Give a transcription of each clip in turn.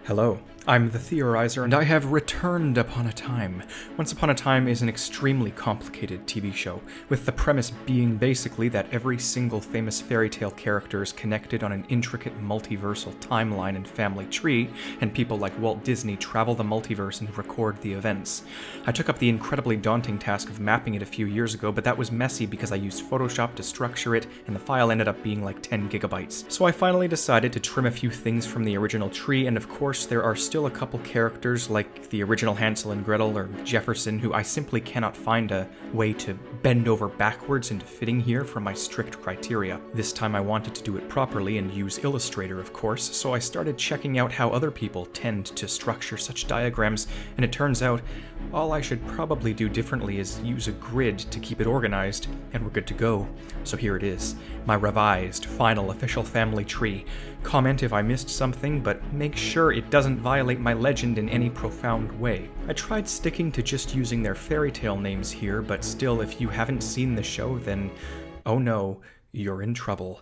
Hello, I'm the Theorizer, and I have returned upon a time. Once Upon a Time is an extremely complicated TV show, with the premise being basically that every single famous fairy tale character is connected on an intricate multiversal timeline and family tree, and people like Walt Disney travel the multiverse and record the events. I took up the incredibly daunting task of mapping it a few years ago, but that was messy because I used Photoshop to structure it, and the file ended up being like 10 gigabytes. So I finally decided to trim a few things from the original tree, and of course there are still a couple characters like the original Hansel and Gretel or Jefferson who I simply cannot find a way to bend over backwards into fitting here from my strict criteria. This time I wanted to do it properly and use Illustrator, of course, so I started checking out how other people tend to structure such diagrams, and it turns out all I should probably do differently is use a grid to keep it organized, and we're good to go. So here it is, my revised, final, official family tree. Comment if I missed something, but make sure it doesn't violate my legend in any profound way. I tried sticking to just using their fairy tale names here, but still, if you haven't seen the show, then oh no, you're in trouble.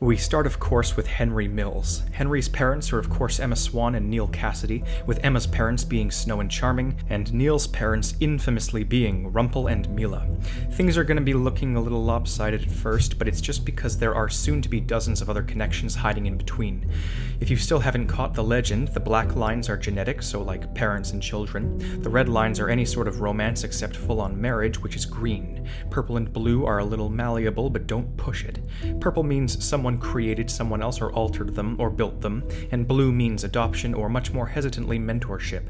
We start, of course, with Henry Mills. Henry's parents are, of course, Emma Swan and Neil Cassidy, with Emma's parents being Snow and Charming, and Neil's parents infamously being Rumple and Mila. Things are going to be looking a little lopsided at first, but it's just because there are soon to be dozens of other connections hiding in between. If you still haven't caught the legend, the black lines are genetic, so like parents and children. The red lines are any sort of romance except full-on marriage, which is green. Purple and blue are a little malleable, but don't push it. Purple means someone created someone else or altered them or built them, and blue means adoption or much more hesitantly mentorship.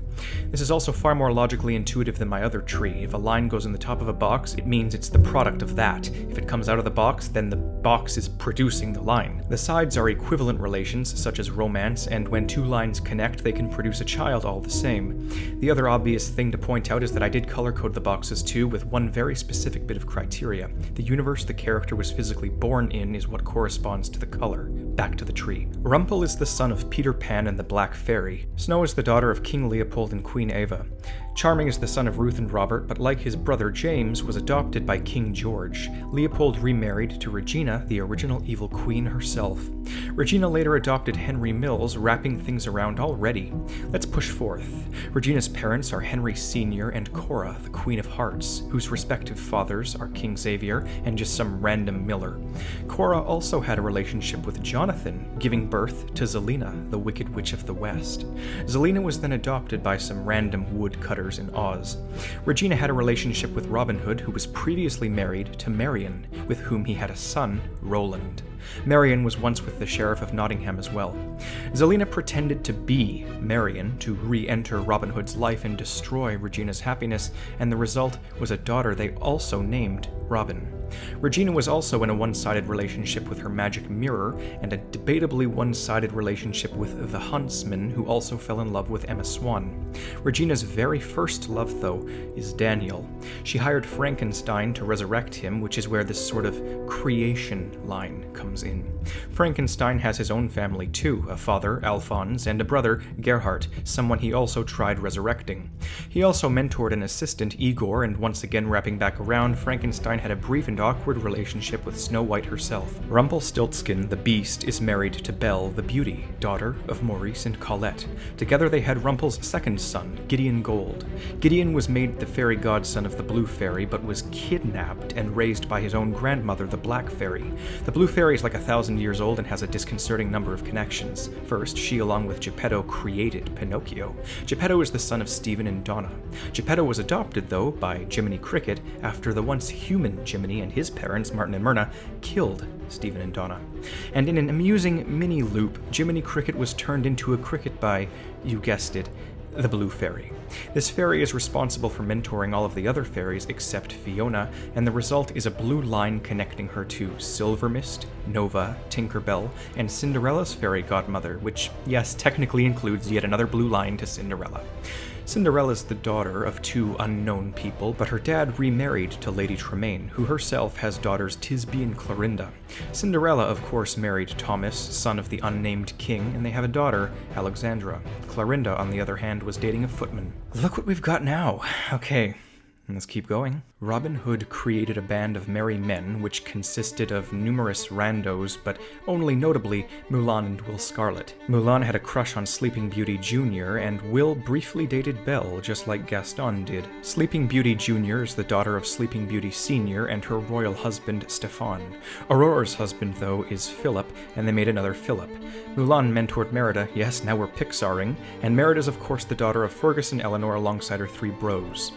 This is also far more logically intuitive than my other tree. If a line goes in the top of a box, it means it's the product of that. If it comes out of the box, then the box is producing the line. The sides are equivalent relations, such as romance, and when two lines connect, they can produce a child all the same. The other obvious thing to point out is that I did color code the boxes too, with one very specific bit of criteria. The universe the character was physically born in is what corresponds to the color. Back to the tree. Rumple is the son of Peter Pan and the Black Fairy. Snow is the daughter of King Leopold and Queen Eva. Charming is the son of Ruth and Robert, but like his brother James, was adopted by King George. Leopold remarried to Regina, the original evil queen herself. Regina later adopted Henry Mills, wrapping things around already. Let's push forth. Regina's parents are Henry Sr. and Cora, the Queen of Hearts, whose respective fathers are King Xavier and just some random Miller. Cora also had a relationship with Jonathan, giving birth to Zelena, the Wicked Witch of the West. Zelena was then adopted by some random woodcutters in Oz. Regina had a relationship with Robin Hood, who was previously married to Marian, with whom he had a son, Roland. Marian was once with the Sheriff of Nottingham as well. Zelena pretended to be Marian to re-enter Robin Hood's life and destroy Regina's happiness, and the result was a daughter they also named Robin. Regina was also in a one-sided relationship with her magic mirror, and a debatably one-sided relationship with the Huntsman, who also fell in love with Emma Swan. Regina's very first love, though, is Daniel. She hired Frankenstein to resurrect him, which is where this sort of creation line comes in. Frankenstein has his own family too, a father, Alphonse, and a brother, Gerhardt, someone he also tried resurrecting. He also mentored an assistant, Igor, and once again wrapping back around, Frankenstein had a brief and awkward relationship with Snow White herself. Rumpelstiltskin, the Beast, is married to Belle, the Beauty, daughter of Maurice and Colette. Together they had Rumpel's second son, Gideon Gold. Gideon was made the fairy godson of the Blue Fairy, but was kidnapped and raised by his own grandmother, the Black Fairy. The Blue Fairy is like 1,000 years old and has a disconcerting number of connections. First, she along with Geppetto created Pinocchio. Geppetto is the son of Stephen and Donna. Geppetto was adopted, though, by Jiminy Cricket after the once human Jiminy and his parents, Martin and Myrna, killed Stephen and Donna. And in an amusing mini-loop, Jiminy Cricket was turned into a cricket by, you guessed it, the Blue Fairy. This fairy is responsible for mentoring all of the other fairies except Fiona, and the result is a blue line connecting her to Silvermist, Nova, Tinkerbell, and Cinderella's fairy godmother, which, yes, technically includes yet another blue line to Cinderella. Cinderella is the daughter of two unknown people, but her dad remarried to Lady Tremaine, who herself has daughters Tisbe and Clorinda. Cinderella, of course, married Thomas, son of the unnamed king, and they have a daughter, Alexandra. Clorinda, on the other hand, was dating a footman. Look what we've got now. Okay. Let's keep going. Robin Hood created a band of merry men, which consisted of numerous randos, but only notably Mulan and Will Scarlet. Mulan had a crush on Sleeping Beauty Jr., and Will briefly dated Belle, just like Gaston did. Sleeping Beauty Jr. is the daughter of Sleeping Beauty Sr. and her royal husband, Stefan. Aurora's husband, though, is Philip, and they made another Philip. Mulan mentored Merida, yes, now we're Pixaring, and Merida's of course the daughter of Fergus and Eleanor alongside her three bros.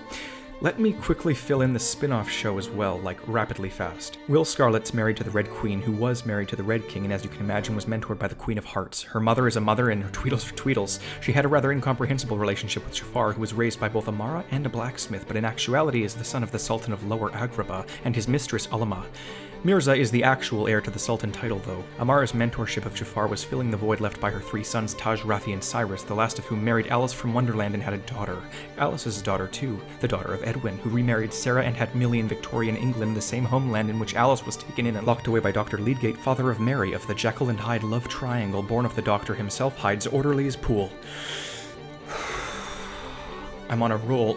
Let me quickly fill in the spin-off show as well, like rapidly fast. Will Scarlet's married to the Red Queen, who was married to the Red King, and as you can imagine was mentored by the Queen of Hearts. Her mother is a mother and her Tweedles are Tweedles. She had a rather incomprehensible relationship with Jafar, who was raised by both Amara and a blacksmith, but in actuality is the son of the Sultan of Lower Agrabah and his mistress Ulama. Mirza is the actual heir to the Sultan title, though. Amara's mentorship of Jafar was filling the void left by her three sons Taj, Rafi, and Cyrus, the last of whom married Alice from Wonderland and had a daughter. Alice is a daughter too, the daughter of Edwin, who remarried Sarah and had Millie in Victorian England, the same homeland in which Alice was taken in and locked away by Dr. Leadgate, father of Mary, of the Jekyll and Hyde love triangle, born of the Doctor himself, Hyde's orderly as Poole. I'm on a roll.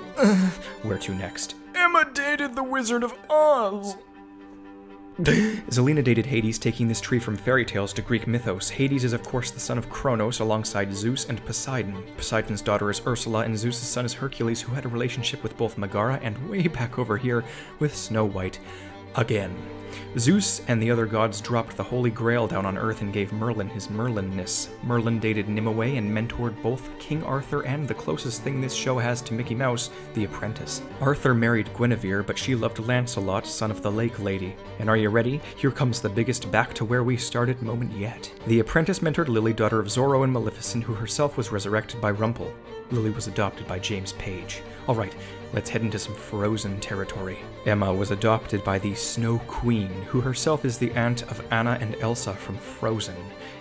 Where to next? Emma dated the Wizard of Oz! Zelena dated Hades, taking this tree from fairy tales to Greek mythos. Hades is of course the son of Kronos alongside Zeus and Poseidon. Poseidon's daughter is Ursula, and Zeus' son is Hercules, who had a relationship with both Megara and way back over here with Snow White. Again. Zeus and the other gods dropped the Holy Grail down on Earth and gave Merlin his Merlinness. Merlin dated Nimue and mentored both King Arthur and the closest thing this show has to Mickey Mouse, the Apprentice. Arthur married Guinevere, but she loved Lancelot, son of the Lake Lady. And are you ready? Here comes the biggest back to where we started moment yet. The Apprentice mentored Lily, daughter of Zorro and Maleficent, who herself was resurrected by Rumple. Lily was adopted by James Page. Alright, let's head into some Frozen territory. Emma was adopted by the Snow Queen, who herself is the aunt of Anna and Elsa from Frozen.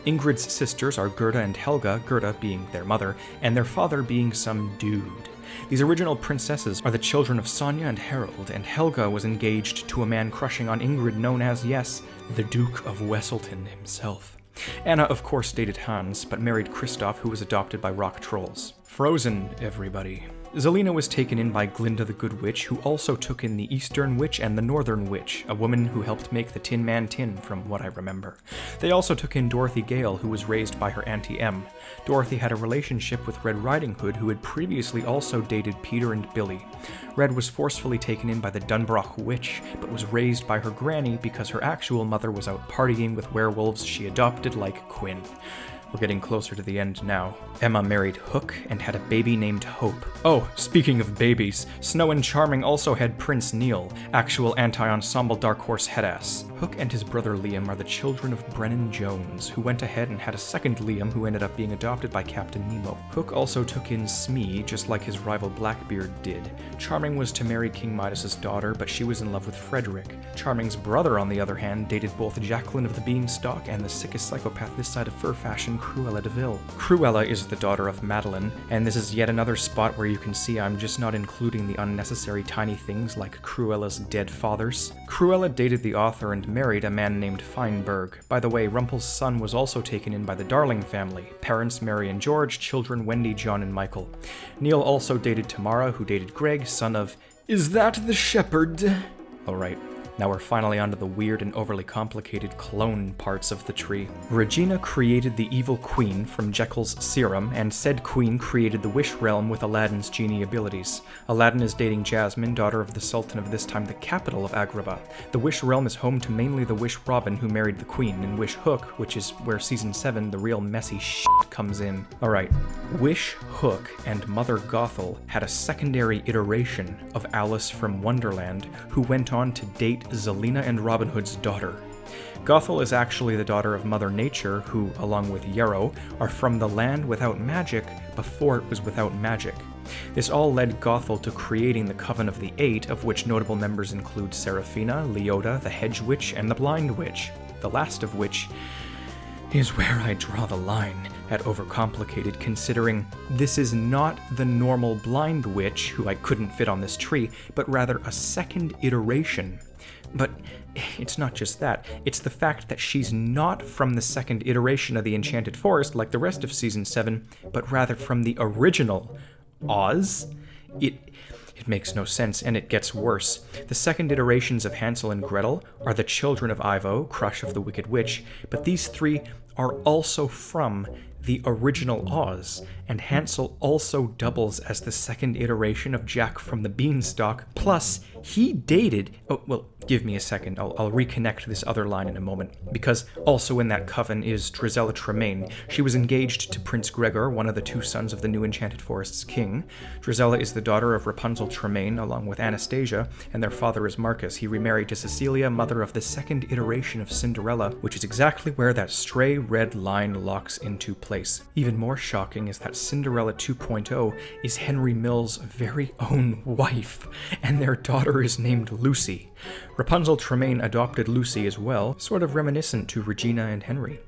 Ingrid's sisters are Gerda and Helga, Gerda being their mother, and their father being some dude. These original princesses are the children of Sonia and Harold, and Helga was engaged to a man crushing on Ingrid known as, yes, the Duke of Wesselton himself. Anna, of course, dated Hans, but married Kristoff, who was adopted by rock trolls. Frozen, everybody. Zelena was taken in by Glinda the Good Witch, who also took in the Eastern Witch and the Northern Witch, a woman who helped make the Tin Man tin, from what I remember. They also took in Dorothy Gale, who was raised by her Auntie Em. Dorothy had a relationship with Red Riding Hood, who had previously also dated Peter and Billy. Red was forcefully taken in by the Dunbroch Witch, but was raised by her granny because her actual mother was out partying with werewolves she adopted like Quinn. We're getting closer to the end now. Emma married Hook and had a baby named Hope. Oh, speaking of babies, Snow and Charming also had Prince Neil, actual anti-ensemble Dark Horse headass. Hook and his brother Liam are the children of Brennan Jones, who went ahead and had a second Liam who ended up being adopted by Captain Nemo. Hook also took in Smee, just like his rival Blackbeard did. Charming was to marry King Midas's daughter, but she was in love with Frederick. Charming's brother, on the other hand, dated both Jacqueline of the Beanstalk and the sickest psychopath this side of fur fashion, Cruella de Vil. Cruella is the daughter of Madeline, and this is yet another spot where you can see I'm just not including the unnecessary tiny things like Cruella's dead fathers. Cruella dated the author and married a man named Feinberg. By the way, Rumple's son was also taken in by the Darling family. Parents Mary and George, children Wendy, John, and Michael. Neil also dated Tamara, who dated Greg, son of... Is that the shepherd? Alright. Now we're finally onto the weird and overly complicated clone parts of the tree. Regina created the evil queen from Jekyll's serum, and said queen created the Wish Realm with Aladdin's genie abilities. Aladdin is dating Jasmine, daughter of the Sultan of this time the capital of Agrabah. The Wish Realm is home to mainly the Wish Robin, who married the queen, and Wish Hook, which is where season 7 the real messy shit comes in. Alright, Wish Hook and Mother Gothel had a secondary iteration of Alice from Wonderland, who went on to date Zelena and Robin Hood's daughter. Gothel is actually the daughter of Mother Nature, who, along with Yarrow, are from the land without magic before it was without magic. This all led Gothel to creating the Coven of the Eight, of which notable members include Seraphina, Leota, the Hedge Witch, and the Blind Witch, the last of which is where I draw the line at overcomplicated, considering this is not the normal blind witch who I couldn't fit on this tree, but rather a second iteration. But it's not just that, it's the fact that she's not from the second iteration of the Enchanted Forest like the rest of Season 7, but rather from the original Oz. It makes no sense, and it gets worse. The second iterations of Hansel and Gretel are the children of Ivo, crush of the Wicked Witch, but these three are also from the original Oz, and Hansel also doubles as the second iteration of Jack from the Beanstalk, plus he dated... Oh, well, give me a second, I'll reconnect this other line in a moment, because also in that coven is Drizella Tremaine. She was engaged to Prince Gregor, one of the two sons of the new Enchanted Forest's king. Drizella is the daughter of Rapunzel Tremaine, along with Anastasia, and their father is Marcus. He remarried to Cecilia, mother of the second iteration of Cinderella, which is exactly where that stray red line locks into place. Even more shocking is that Cinderella 2.0 is Henry Mills' very own wife, and their daughter is named Lucy. Rapunzel Tremaine adopted Lucy as well, sort of reminiscent to Regina and Henry.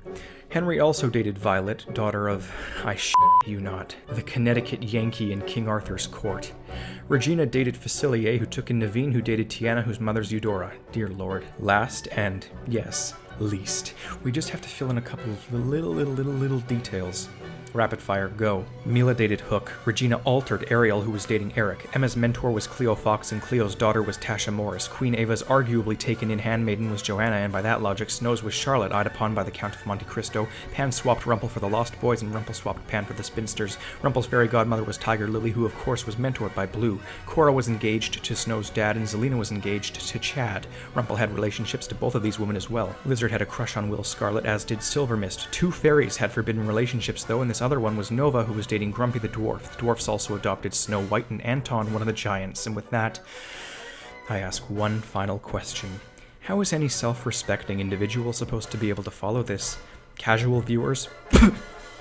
Henry also dated Violet, daughter of, I shit you not, the Connecticut Yankee in King Arthur's court. Regina dated Facilier, who took in Naveen, who dated Tiana, whose mother's Eudora. Dear Lord. Last and, yes, least. We just have to fill in a couple of little details. Rapid fire, go. Mila dated Hook. Regina altered Ariel, who was dating Eric. Emma's mentor was Cleo Fox, and Cleo's daughter was Tasha Morris. Queen Ava's arguably taken-in handmaiden was Joanna, and by that logic, Snow's was Charlotte, eyed upon by the Count of Monte Cristo. Pan swapped Rumple for the Lost Boys, and Rumple swapped Pan for the Spinsters. Rumple's fairy godmother was Tiger Lily, who of course was mentored by Blue. Cora was engaged to Snow's dad, and Zelina was engaged to Chad. Rumple had relationships to both of these women as well. Lizard had a crush on Will Scarlet, as did Silver Mist. Two fairies had forbidden relationships, though, and this other one was Nova, who was dating Grumpy the Dwarf. The dwarfs also adopted Snow White and Anton, one of the giants. And with that, I ask one final question. How is any self-respecting individual supposed to be able to follow this? Casual viewers?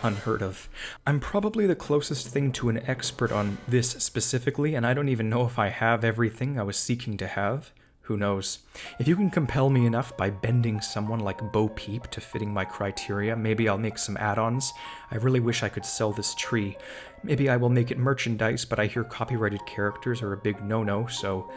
Unheard of. I'm probably the closest thing to an expert on this specifically, and I don't even know if I have everything I was seeking to have. Who knows? If you can compel me enough by bending someone like Bo Peep to fitting my criteria, maybe I'll make some add-ons. I really wish I could sell this tree. Maybe I will make it merchandise, but I hear copyrighted characters are a big no-no, so...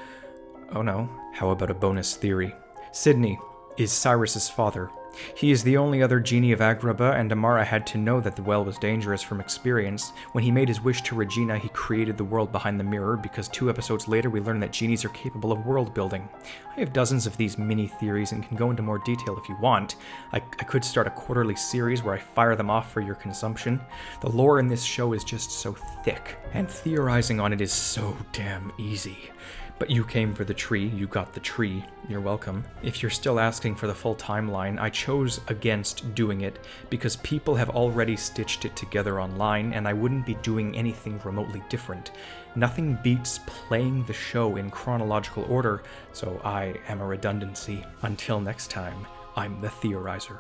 Oh no. How about a bonus theory? Sydney is Cyrus's father. He is the only other genie of Agrabah, and Amara had to know that the well was dangerous from experience. When he made his wish to Regina, he created the world behind the mirror, because 2 episodes later we learn that genies are capable of world building. I have dozens of these mini theories and can go into more detail if you want. I could start a quarterly series where I fire them off for your consumption. The lore in this show is just so thick, and theorizing on it is so damn easy. But you came for the tree, you got the tree, you're welcome. If you're still asking for the full timeline, I chose against doing it because people have already stitched it together online, and I wouldn't be doing anything remotely different. Nothing beats playing the show in chronological order, so I am a redundancy. Until next time, I'm the Theorizer.